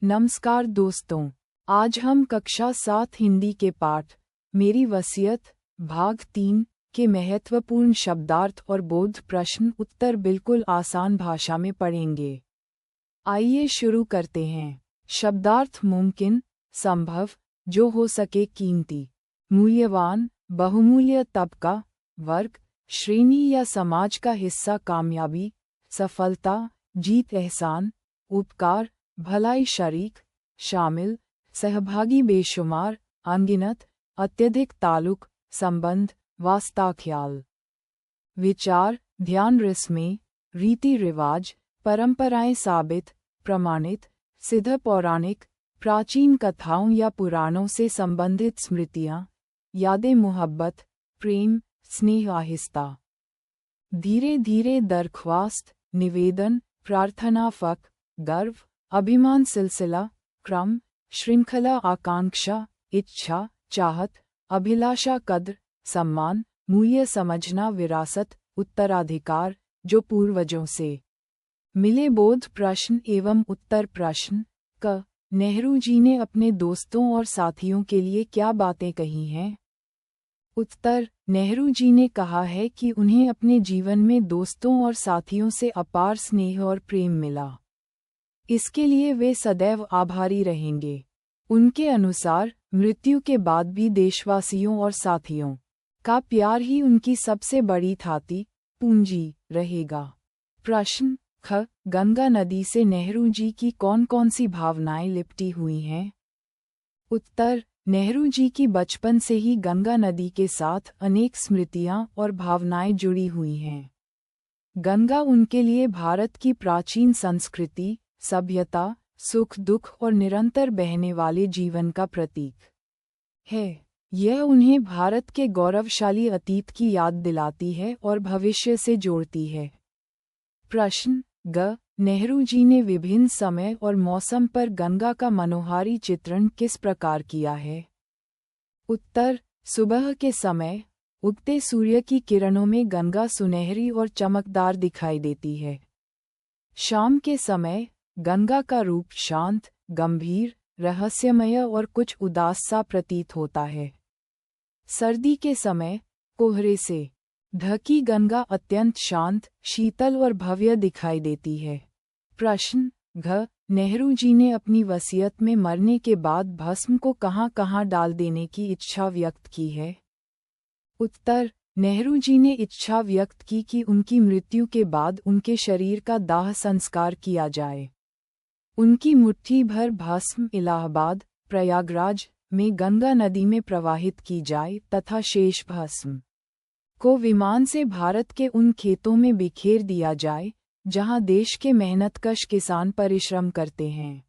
नमस्कार दोस्तों, आज हम कक्षा 7 हिंदी के पाठ मेरी वसीयत भाग 3 के महत्वपूर्ण शब्दार्थ और बोध प्रश्न उत्तर बिल्कुल आसान भाषा में पढ़ेंगे। आइए शुरू करते हैं। शब्दार्थ मुमकिन, संभव, जो हो सके, कीमती, मूल्यवान, बहुमूल्य, तबका, वर्ग, श्रेणी या समाज का हिस्सा, कामयाबी, सफलता, जीत, एहसान, उपकार, भलाई, शरीक, शामिल, सहभागी, बेशुमार, अनगिनत, अत्यधिक, ताल्लुक, संबंध, वास्ता, ख्याल, विचार, ध्यान, रस्में, रीति रिवाज, परंपराएं, साबित, प्रमाणित, सिद्ध, पौराणिक, प्राचीन कथाओं या पुराणों से संबंधित स्मृतियाँ, यादें, मोहब्बत, प्रेम, स्नेह, आहिस्ता, धीरे धीरे, दरख्वास्त, निवेदन, प्रार्थना, फक, गर्व, अभिमान, सिलसिला, क्रम, श्रृंखला, आकांक्षा, इच्छा, चाहत, अभिलाषा, कद्र, सम्मान, मूल्य, समझना, विरासत, उत्तराधिकार, जो पूर्वजों से मिले। बोध प्रश्न एवं उत्तर प्रश्न। क नेहरू जी ने अपने दोस्तों और साथियों के लिए क्या बातें कही हैं? उत्तर, नेहरू जी ने कहा है कि उन्हें अपने जीवन में दोस्तों और साथियों से अपार स्नेह और प्रेम मिला। इसके लिए वे सदैव आभारी रहेंगे। उनके अनुसार मृत्यु के बाद भी देशवासियों और साथियों का प्यार ही उनकी सबसे बड़ी थाती पूंजी रहेगा। प्रश्न ख गंगा नदी से नेहरू जी की कौन कौन सी भावनाएं लिपटी हुई हैं? उत्तर, नेहरू जी की बचपन से ही गंगा नदी के साथ अनेक स्मृतियां और भावनाएं जुड़ी हुई हैं। गंगा उनके लिए भारत की प्राचीन संस्कृति, सभ्यता, सुख दुख और निरंतर बहने वाले जीवन का प्रतीक है। यह उन्हें भारत के गौरवशाली अतीत की याद दिलाती है और भविष्य से जोड़ती है। प्रश्न ग नेहरू जी ने विभिन्न समय और मौसम पर गंगा का मनोहारी चित्रण किस प्रकार किया है? उत्तर, सुबह के समय उगते सूर्य की किरणों में गंगा सुनहरी और चमकदार दिखाई देती है। शाम के समय गंगा का रूप शांत, गंभीर, रहस्यमय और कुछ उदास सा प्रतीत होता है। सर्दी के समय कोहरे से ढकी गंगा अत्यंत शांत, शीतल और भव्य दिखाई देती है। प्रश्न घ नेहरू जी ने अपनी वसीयत में मरने के बाद भस्म को कहाँ-कहाँ डाल देने की इच्छा व्यक्त की है? उत्तर, नेहरू जी ने इच्छा व्यक्त की कि उनकी मृत्यु के बाद उनके शरीर का दाह संस्कार किया जाए। उनकी मुट्ठी भर भस्म इलाहाबाद, प्रयागराज में गंगा नदी में प्रवाहित की जाए तथा शेष भस्म को विमान से भारत के उन खेतों में बिखेर दिया जाए जहां देश के मेहनतकश किसान परिश्रम करते हैं।